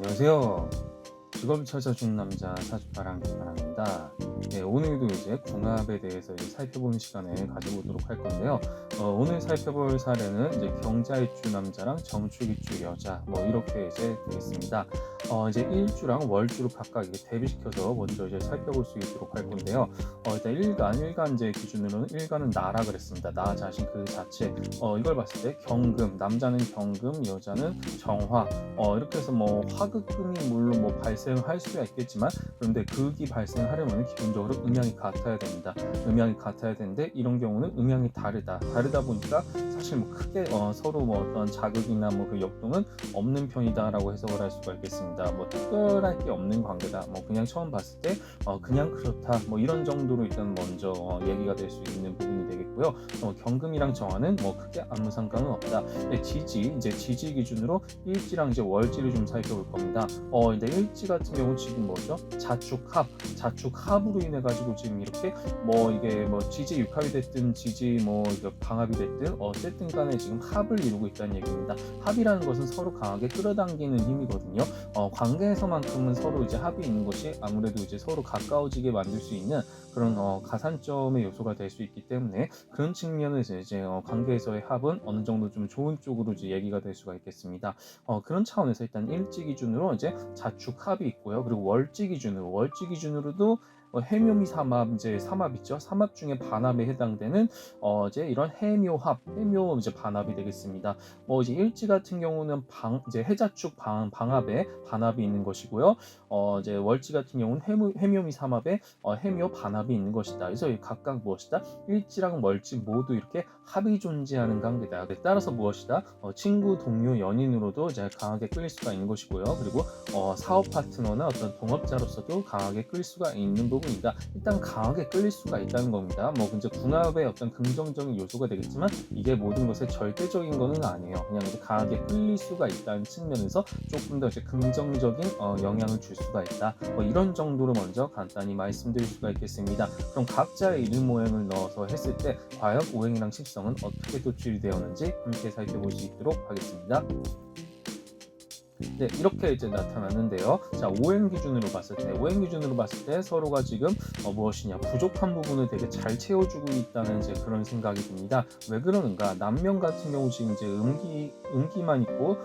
안녕하세요. 직업을 찾아준 남자 사주파랑 김파랑입니다. 네, 오늘도 이제 궁합에 대해서 이제 살펴보는 시간을 가져보도록 할 건데요. 오늘 살펴볼 사례는 이제 경자일주 남자랑 정축일주 여자 뭐 이렇게 이제 되겠습니다. 이제 일주랑 월주로 각각 이게 대비시켜서 먼저 이제 살펴볼 수 있도록 할 건데요. 일단 일간 이제 기준으로는 일간은 나라 그랬습니다. 나 자신 그 자체. 이걸 봤을 때 경금, 남자는 경금, 여자는 정화. 이렇게 해서 뭐 화극금이 물론 뭐 발생할 수가 있겠지만, 그런데 극이 발생하려면 기본적으로 음양이 같아야 됩니다. 음양이 같아야 되는데 이런 경우는 음양이 다르다 보니까 사실 뭐 크게 서로 뭐 어떤 자극이나 뭐 그 역동은 없는 편이다라고 해석을 할 수가 있겠습니다. 뭐 특별할 게 없는 관계다. 뭐 그냥 처음 봤을 때 그냥 그렇다. 뭐 이런 정도로 일단 먼저 얘기가 될 수 있는 부분이 되겠고요. 경금이랑 정화는 뭐 크게 아무 상관은 없다. 이제 지지 기준으로 일지랑 이제 월지를 좀 살펴볼 겁니다. 근데 일지 같은 경우 지금 뭐죠? 자축합으로 인해 가지고 지금 이렇게 뭐 이게 뭐 지지 육합이 됐든 지지 뭐 방합이 됐든 어쨌든 간에 지금 합을 이루고 있다는 얘기입니다. 합이라는 것은 서로 강하게 끌어당기는 힘이거든요. 관계에서만큼은 서로 이제 합이 있는 것이 아무래도 이제 서로 가까워지게 만들 수 있는 그런 가산점의 요소가 될 수 있기 때문에 그런 측면에서 이제 관계에서의 합은 어느 정도 좀 좋은 쪽으로 이제 얘기가 될 수가 있겠습니다. 그런 차원에서 일단 일지 기준으로 이제 자축합이 있고요. 그리고 월지 기준으로도 해묘미 삼합, 이제 삼합 있죠. 삼합 중에 반합에 해당되는 이제 이런 해묘 이제 반합이 되겠습니다. 뭐 이제 일지 같은 경우는 이제 해자축 방합에 반합이 있는 것이고요. 이제 월지 같은 경우는 해묘미 삼합에 해묘 반합이 있는 것이다. 그래서 각각 무엇이다? 일지랑 월지 모두 이렇게 합이 존재하는 관계다. 따라서 무엇이다? 친구, 동료, 연인으로도 이제 강하게 끌릴 수가 있는 것이고요. 그리고 사업 파트너나 어떤 동업자로서도 강하게 끌릴 수가 있는 부분이다. 일단 강하게 끌릴 수가 있다는 겁니다. 뭐 이제 궁합의 어떤 긍정적인 요소가 되겠지만 이게 모든 것의 절대적인 거는 아니에요. 그냥 이제 강하게 끌릴 수가 있다는 측면에서 조금 더 이제 긍정적인 영향을 줄 수가 있다. 뭐 이런 정도로 먼저 간단히 말씀드릴 수가 있겠습니다. 그럼 각자의 이름 모양을 넣어서 했을 때 과연 오행이랑 식성은 어떻게 도출이 되었는지 함께 살펴볼 수 있도록 하겠습니다. 네, 이렇게 이제 나타났는데요. 자, 오행 기준으로 봤을 때 서로가 지금 무엇이냐, 부족한 부분을 되게 잘 채워주고 있다는 이제 그런 생각이 듭니다. 왜 그러는가? 남명 같은 경우 지금 이제 음기만 있고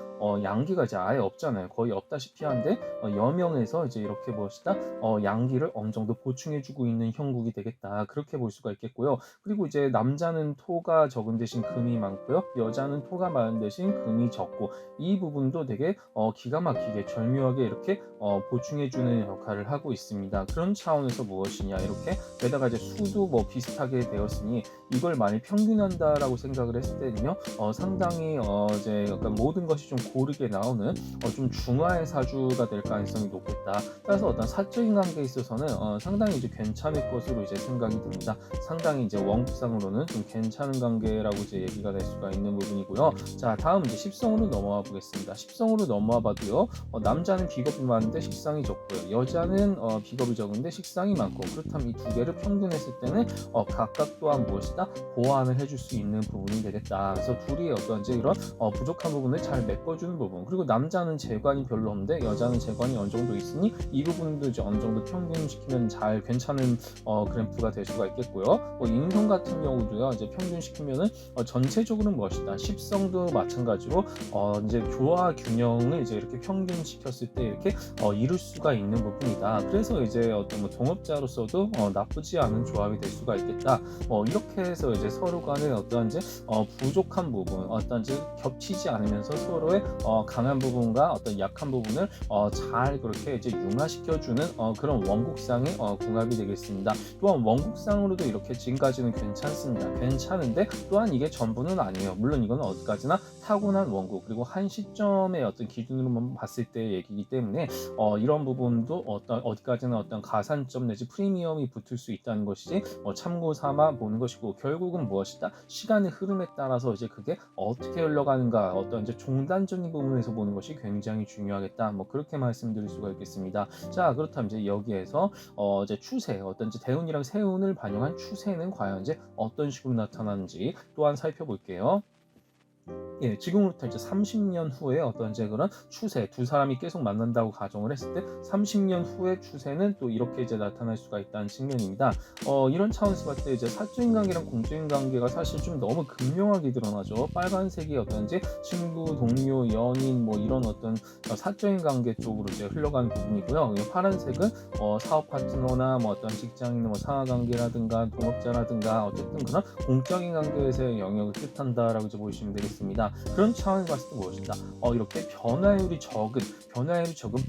양기가 이제 아예 없잖아요. 거의 없다시피 한데 여명에서 이제 이렇게 무엇이다? 양기를 어느 정도 보충해주고 있는 형국이 되겠다. 그렇게 볼 수가 있겠고요. 그리고 이제 남자는 토가 적은 대신 금이 많고요. 여자는 토가 많은 대신 금이 적고, 이 부분도 되게 기가 막히게 절묘하게 이렇게 보충해주는 역할을 하고 있습니다. 그런 차원에서 무엇이냐, 이렇게 게다가 이제 수도 뭐 비슷하게 되었으니 이걸 많이 평균한다라고 생각을 했을 때는요, 상당히 이제 약간 모든 것이 좀 고르게 나오는 좀 중화의 사주가 될 가능성이 높겠다. 따라서 어떤 사적인 관계에 있어서는 상당히 이제 괜찮을 것으로 이제 생각이 듭니다. 상당히 이제 원국상으로는 좀 괜찮은 관계라고 이제 얘기가 될 수가 있는 부분이고요. 자, 다음 이제 십성으로 넘어와 보겠습니다. 십성으로 넘어와 봐도요, 남자는 비겁이 많은데 식상이 적고요, 여자는 비겁이 적은데 식상이 많고, 그렇다면 이 두 개를 평균했을 때는 각각 또한 무엇이다? 보완을 해줄 수 있는 부분이 되겠다. 그래서 둘이 어떤 이제 이런 부족한 부분을 잘 메꿔주는 부분, 그리고 남자는 재관이 별로 없는데 여자는 재관이 어느 정도 있으니 이 부분도 이제 어느 정도 평균시키면 잘 괜찮은 그래프가 될 수가 있겠고요. 인성 같은 경우도요, 이제 평균시키면은 전체적으로는 무엇이다? 십성도 마찬가지로 이제 조화 균형을 이제 이렇게 평균시켰을 때 이렇게 이룰 수가 있는 부분이다. 그래서 이제 어떤 뭐 동업자로서도 나쁘지 않은 조합이 될 수가 있겠다. 이렇게 해서 이제 서로 간에 어떤 이제 부족한 부분, 어떤 이제 겹치지 않으면서 서로의 강한 부분과 어떤 약한 부분을 잘 그렇게 이제 융화시켜주는 그런 원국상의 궁합이 되겠습니다. 또한 원국상으로도 이렇게 지금까지는 괜찮습니다. 괜찮은데 또한 이게 전부는 아니에요. 물론 이건 어디까지나 타고난 원국, 그리고 한 시점의 어떤 기준으로만 봤을 때의 얘기이기 때문에 이런 부분도 어디까지나 어떤 가산점 내지 프리미엄이 붙을 수 있다는 것이지 참고 삼아 보는 것이고, 결국은 무엇이다? 시간의 흐름에 따라서 이제 그게 어떻게 흘러가는가, 어떤 이제 종단적인 부분에서 보는 것이 굉장히 중요하겠다. 뭐 그렇게 말씀드릴 수가 있겠습니다. 자, 그렇다면 이제 여기에서 이제 추세, 어떤 이제 대운이랑 세운을 반영한 추세는 과연 이제 어떤 식으로 나타나는지 또한 살펴볼게요. 예, 지금으로부터 이제 30년 후에 어떤 이제 그런 추세, 두 사람이 계속 만난다고 가정을 했을 때 30년 후의 추세는 또 이렇게 이제 나타날 수가 있다는 측면입니다. 이런 차원에서 봤을 때 이제 사적인 관계랑 공적인 관계가 사실 좀 너무 극명하게 드러나죠. 빨간색이 어떤 이제 친구, 동료, 연인 뭐 이런 어떤 사적인 관계 쪽으로 이제 흘러가는 부분이고요. 파란색은 사업 파트너나 뭐 어떤 직장인, 뭐 상하 관계라든가 동업자라든가 어쨌든 그런 공적인 관계에서의 영역을 뜻한다라고 이제 보시면 되겠습니다. 그런 차원에서 봤을 때 무엇인가? 이렇게 변화율이 적은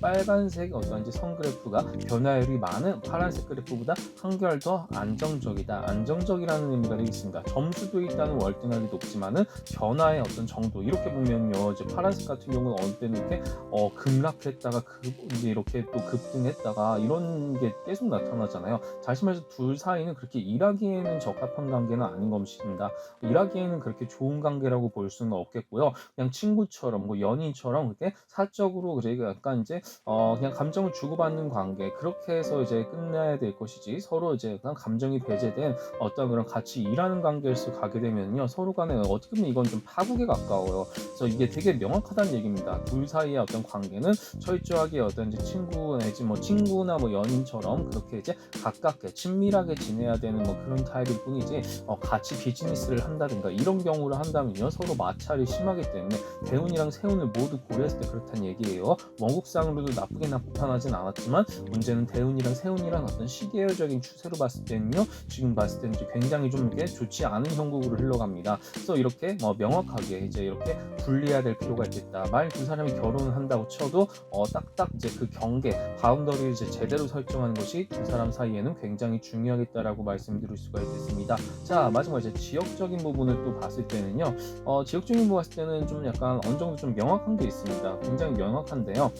빨간색 어떤 이제 선 그래프가 변화율이 많은 파란색 그래프보다 한결 더 안정적이다. 안정적이라는 의미가 되겠습니다. 점수도 일단은 월등하게 높지만은 변화의 어떤 정도 이렇게 보면요, 이제 파란색 같은 경우는 어느 때는 이렇게 급락했다가 이제 이렇게 또 급등했다가 이런 게 계속 나타나잖아요. 다시 말해서 둘 사이는 그렇게 일하기에는 적합한 관계는 아닌 것입니다. 일하기에는 그렇게 좋은 관계라고 볼 수는 없겠고요. 그냥 친구처럼 뭐 연인처럼 그렇게 사적으로 저희가 약간 이제 그냥 감정을 주고받는 관계 그렇게 해서 이제 끝내야 될 것이지, 서로 이제 그냥 감정이 배제된 어떤 그런 같이 일하는 관계에서 가게 되면요, 서로 간에 어떻게 보면 이건 좀 파국에 가까워요. 그래서 이게 되게 명확하다는 얘기입니다. 둘 사이의 어떤 관계는 철저하게 어떤 이제 친구 내지 뭐 친구나 뭐 연인처럼 그렇게 이제 가깝게 친밀하게 지내야 되는 뭐 그런 타입일 뿐이지, 같이 비즈니스를 한다든가 이런 경우를 한다면요, 서로 마찰이 심하기 때문에 대운이랑 세운을 모두 고려했을 때 그렇다는 얘기예요. 원국상으로도 나쁘게 나타나진 않았지만 문제는 대운이랑 세운이랑 어떤 시계열적인 추세로 봤을 때는요, 지금 봤을 때는 굉장히 좀 이렇게 좋지 않은 형국으로 흘러갑니다. 그래서 이렇게 명확하게 이제 이렇게 분리해야 될 필요가 있겠다. 만약 두 사람이 결혼을 한다고 쳐도 딱딱 이제 그 경계 바운더리를 이제 제대로 설정하는 것이 두 사람 사이에는 굉장히 중요하겠다라고 말씀드릴 수가 있겠습니다. 자, 마지막 이제 지역적인 부분을 또 봤을 때는요, 지역적인 부분 봤을 때는 좀 약간 어느 정도 좀 명확한 게 있습니다. 굉장히 명확한데요.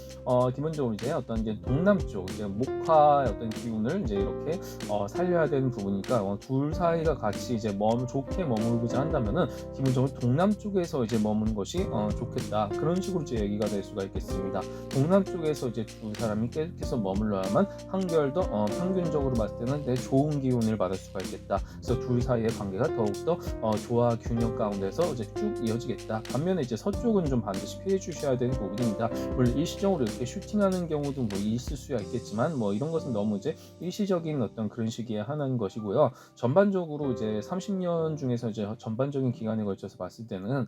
기본적으로 이제 어떤 이제 동남쪽 이제 목화의 어떤 기운을 이제 이렇게 살려야 되는 부분이니까 둘 사이가 같이 이제 좋게 머물고자 한다면은 기본적으로 동남쪽에서 이제 머무는 것이 좋겠다. 그런 식으로 이제 얘기가 될 수가 있겠습니다. 동남쪽에서 이제 두 사람이 계속해서 머물러야만 한결 더 평균적으로 봤을 때는 좋은 기운을 받을 수가 있겠다. 그래서 둘 사이의 관계가 더욱더 조화 균형 가운데서 이제 쭉 이어지겠다. 반면에 이제 서쪽은 좀 반드시 피해 주셔야 되는 부분입니다. 물론 일시적으로 이렇게 슈팅하는 경우도 뭐 있을 수야 있겠지만 뭐 이런 것은 너무 이제 일시적인 어떤 그런 시기에 하는 것이고요. 전반적으로 이제 30년 중에서 이제 전반적인 기간에 걸쳐서 봤을 때는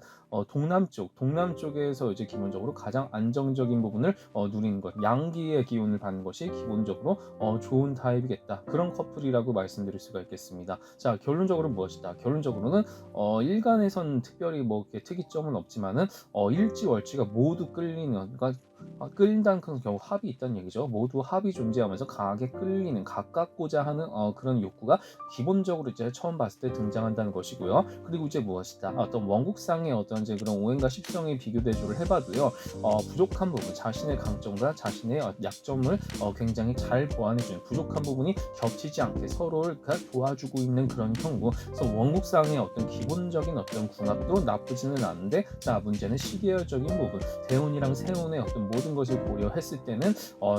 동남쪽에서 이제 기본적으로 가장 안정적인 부분을 누리는 것, 양기의 기운을 받는 것이 기본적으로 좋은 타입이겠다. 그런 커플이라고 말씀드릴 수가 있겠습니다. 자, 결론적으로 무엇이다? 결론적으로는 일간에선 특별히 뭐 이렇게 특이점은 없지만은 일지월지가 모두 끌리는, 그러니까 끌린다는 경우 합이 있다는 얘기죠. 모두 합이 존재하면서 강하게 끌리는, 가깝고자 하는 그런 욕구가 기본적으로 이제 처음 봤을 때 등장한다는 것이고요. 그리고 이제 무엇이다? 어떤 원국상의 어떤 이제 그런 오행과 십성의 비교 대조를 해봐도요, 부족한 부분, 자신의 강점과 자신의 약점을 굉장히 잘 보완해주는, 부족한 부분이 겹치지 않게 서로를 도와주고 있는 그런 형국. 그래서 원국상의 어떤 기본적인 어떤 궁합도 나쁘지는 않은데, 자, 문제는 시계열적인 부분, 대운이랑 세운의 어떤 모든 것을 고려했을 때는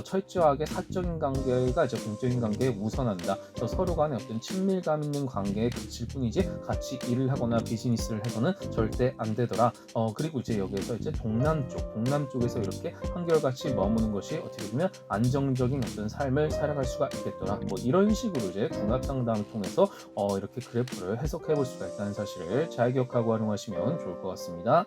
철저하게 사적인 관계가 이제 공적인 관계에 우선한다. 그래서 서로 간에 어떤 친밀감 있는 관계에 그칠 뿐이지 같이 일을 하거나 비즈니스를 해서는 절대 안 되더라. 그리고 이제 여기에서 이제 동남쪽에서 이렇게 한결같이 머무는 것이 어떻게 보면 안정적인 어떤 삶을 살아갈 수가 있겠더라. 뭐 이런 식으로 이제 궁합 상담을 통해서 이렇게 그래프를 해석해 볼 수가 있다는 사실을 잘 기억하고 활용하시면 좋을 것 같습니다.